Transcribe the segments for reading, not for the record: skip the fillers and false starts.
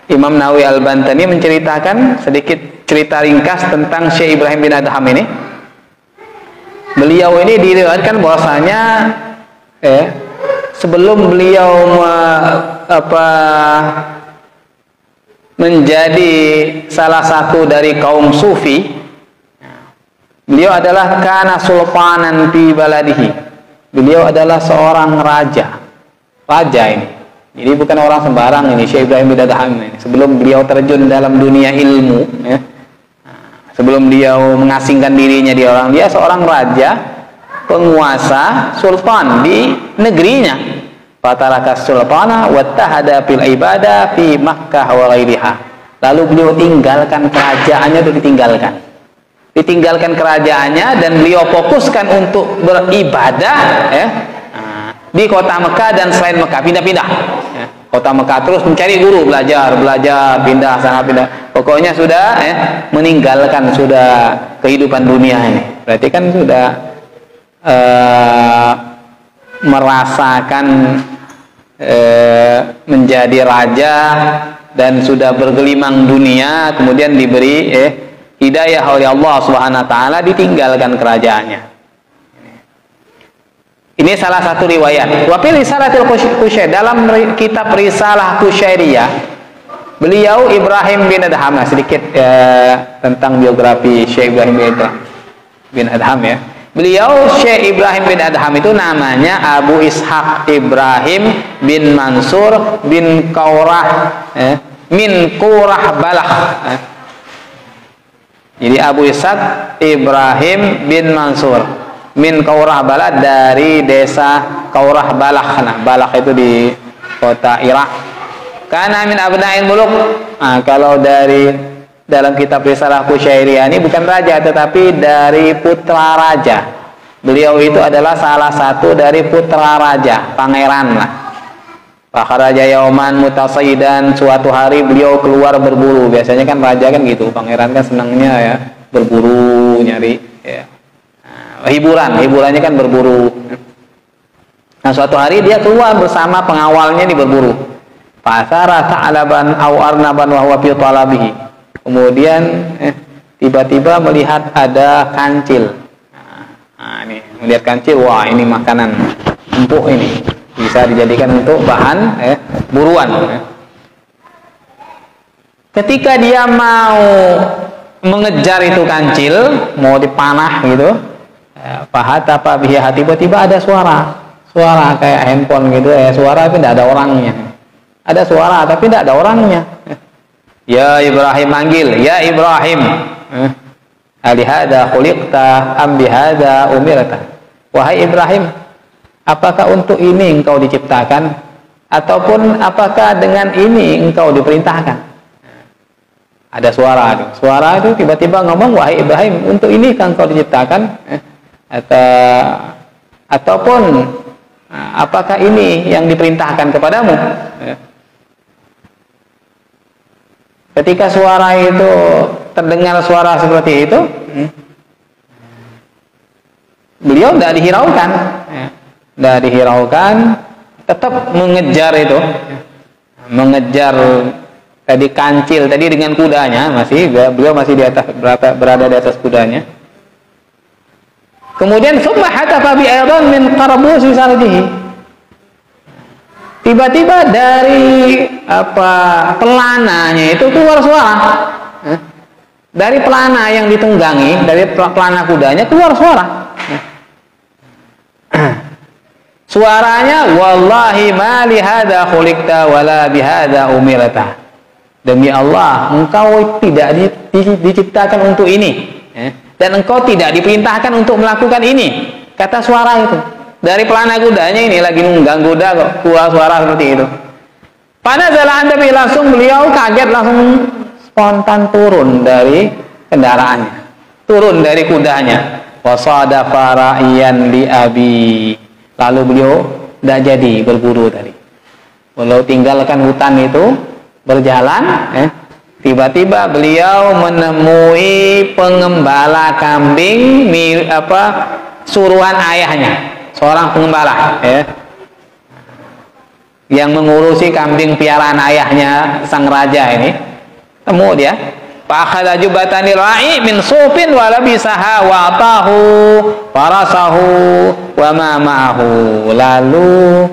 Imam Nawawi Al-Bantani menceritakan sedikit cerita ringkas tentang Syekh Ibrahim bin Adham ini. Beliau ini diriwayatkan bahwasanya sebelum beliau menjadi salah satu dari kaum sufi, beliau adalah kana sultanan fi baladihi. Beliau adalah seorang raja ini. Jadi bukan orang sembarang ini Syekh Ibrahim bin Adham ini. Sebelum beliau terjun dalam dunia ilmu, sebelum beliau mengasingkan dirinya dia seorang raja, penguasa, sultan di negerinya. Fataraka sultana wattahada fil ibadah fi Makkah wa ghairiha. Lalu beliau tinggalkan kerajaannya, itu ditinggalkan kerajaannya dan beliau fokuskan untuk beribadah di kota Mekah dan selain Mekah, pindah-pindah. Kota Mekah terus mencari guru, belajar, pindah sana pindah. Pokoknya sudah meninggalkan sudah kehidupan dunia ini. Berarti kan sudah merasakan menjadi raja dan sudah bergelimang dunia, kemudian diberi hidayah oleh Allah Subhanahu wa taala, ditinggalkan kerajaannya. Ini salah satu riwayat. Wa fi Risalatil Qusyairiyah, dalam kitab Risalah Qusyairiyah, beliau Ibrahim bin Adham, sedikit tentang biografi Syekh Ibrahim bin Adham ya. Beliau Syekh Ibrahim bin Adham itu namanya Abu Ishaq Ibrahim bin Mansur bin Qaurah min Qurah Balah. Jadi Abu Ishaq Ibrahim bin Mansur min Qaurah Balah, dari desa Qaurah Balah. Nah, Balah itu di kota Irak. Kana min abna'il muluk. Nah, kalau dari dalam kitab Risalah Qusyairiyah ini bukan raja, tetapi dari putra raja. Beliau itu adalah salah satu dari putra raja, pangeran lah. Fakharaja yauman mutasaidan, suatu hari beliau keluar berburu. Biasanya kan raja kan gitu, pangeran kan senangnya ya berburu, nyari ya. Hiburannya kan berburu. Nah, suatu hari dia keluar bersama pengawalnya di berburu. Fasara ta'laban aw arnaban wa huwa fi talabihi. Kemudian tiba-tiba melihat ada kancil. Nah, ini melihat kancil, wah ini makanan empuk, ini bisa dijadikan untuk bahan buruan. Ketika dia mau mengejar itu kancil, mau dipanah gitu, fahatapa bihi, tiba-tiba ada suara kayak handphone gitu, suara tapi tidak ada orangnya. Ada suara tapi tidak ada orangnya. Ya Ibrahim, manggil, ya Ibrahim, alihada khuliqta am bihada umirta. Wahai Ibrahim, apakah untuk ini engkau diciptakan, ataupun apakah dengan ini engkau diperintahkan? Ada suara itu tiba-tiba ngomong, wahai Ibrahim, untuk ini kan engkau diciptakan, ataupun apakah ini yang diperintahkan kepadamu? Ketika suara itu terdengar, suara seperti itu, beliau tidak dihiraukan, tetap mengejar itu, mengejar tadi kancil tadi dengan kudanya, beliau masih di atas, berada di atas kudanya. Kemudian summa hatafa bi aydan min qarbus sarjihi. Tiba-tiba dari pelananya itu keluar suara. Dari pelana yang ditunggangi, dari pelana kudanya keluar suara. Suaranya, wallahi ma li hadza khuliqta wala bi hadza umirta. Demi Allah, engkau tidak diciptakan untuk ini, dan engkau tidak diperintahkan untuk melakukan ini. Kata suara itu dari pelana kudanya, ini lagi nunggang kuda kok keluar suara seperti itu. Pada jalan Nabi, langsung beliau kaget, langsung spontan turun dari kendaraannya, turun dari kudanya. Wasadafa ra'iyan li abi. Lalu beliau tidak jadi berburu tadi. Beliau tinggalkan hutan itu, berjalan. Tiba-tiba beliau menemui pengembala kambing suruhan ayahnya, seorang pengembala. yang mengurusi kambing piaraan ayahnya sang raja ini, temu dia. Fa akhadha jubatanil ra'i min sufin wa labisaha wa atahu farasahu wa ma ma'ahu. Lalu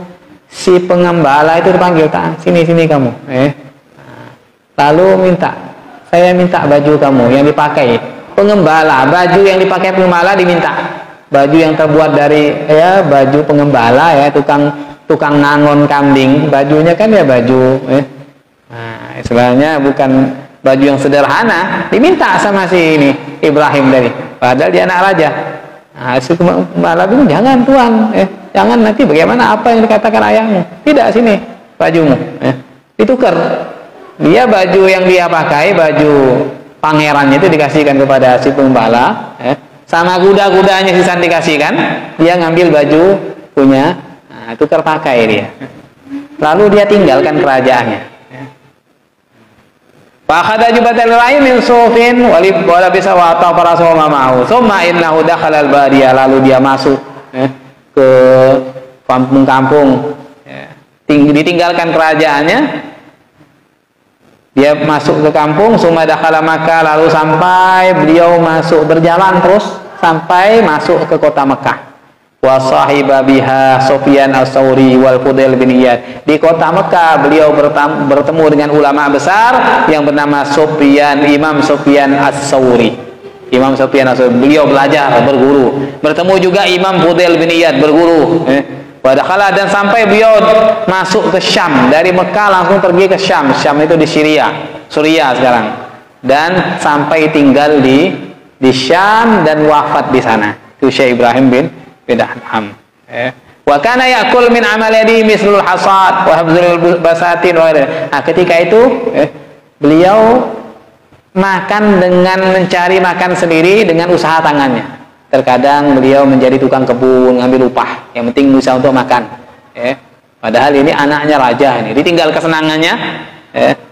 si pengembala itu dipanggil, sini kamu. Lalu saya minta baju kamu yang dipakai pengembala, baju yang dipakai pengembala diminta. Baju yang terbuat dari baju pengembala tukang ngangon kambing, bajunya kan ya baju istilahnya bukan baju yang sederhana, diminta sama si ini Ibrahim tadi, padahal dia anak raja. Si pengembala bilang, jangan tuan, jangan, nanti bagaimana apa yang dikatakan ayahmu, tidak, sini bajumu. Ditukar, dia baju yang dia pakai, baju pangerannya itu dikasihkan kepada si pengembala, sama kuda-kudanya si San dikasihkan, dia ngambil baju punya, tukar pakai dia. Lalu dia tinggalkan kerajaannya. Fa akhadha jubatal ra'i min sufin wa labisa wa ata farasahu ma ma'ahu. Tsumma innahu dakhala al-badiyah, lalu dia masuk ke kampung-kampung, ditinggalkan kerajaannya. Dia masuk ke kampung, summa dakhala Makkah, lalu sampai beliau masuk berjalan terus sampai masuk ke kota Mekah. Wa sahiba biha Sufyan as-Tsauri wal Fudail bin Iyad. Di kota Mekah beliau bertemu dengan ulama besar yang bernama Imam Sufyan as-Tsauri. Imam Sufyan as-Tsauri, beliau belajar, berguru. Bertemu juga Imam Fudail bin Iyad, berguru. Padahal dan sampai beliau masuk ke Syam, dari Mekah langsung pergi ke Syam. Syam itu di Suriah sekarang. Dan sampai tinggal di Syam dan wafat di sana. Itu Syekh Ibrahim bin Adham. Wa kana ya'kul min amal yadi mislul hasad wa habzul basatin wa ketika itu beliau makan dengan mencari makan sendiri dengan usaha tangannya. Terkadang beliau menjadi tukang kebun, ngambil upah, yang penting bisa untuk makan. Padahal ini anaknya raja, ini ditinggal kesenangannya,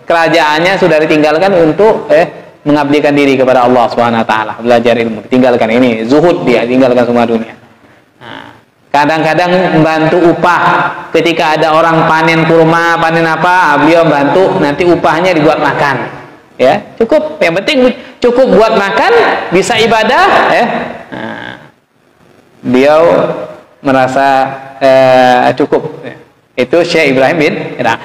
kerajaannya sudah ditinggalkan untuk mengabdikan diri kepada Allah Subhanahu wa taala, belajar ilmu, ditinggalkan ini zuhud, dia tinggalkan semua dunia. Kadang-kadang membantu upah ketika ada orang panen kurma, panen apa, beliau bantu, nanti upahnya dibuat makan. Cukup, yang penting cukup buat makan, bisa ibadah. Beliau merasa cukup. Itu Syekh Ibrahim bin Adham.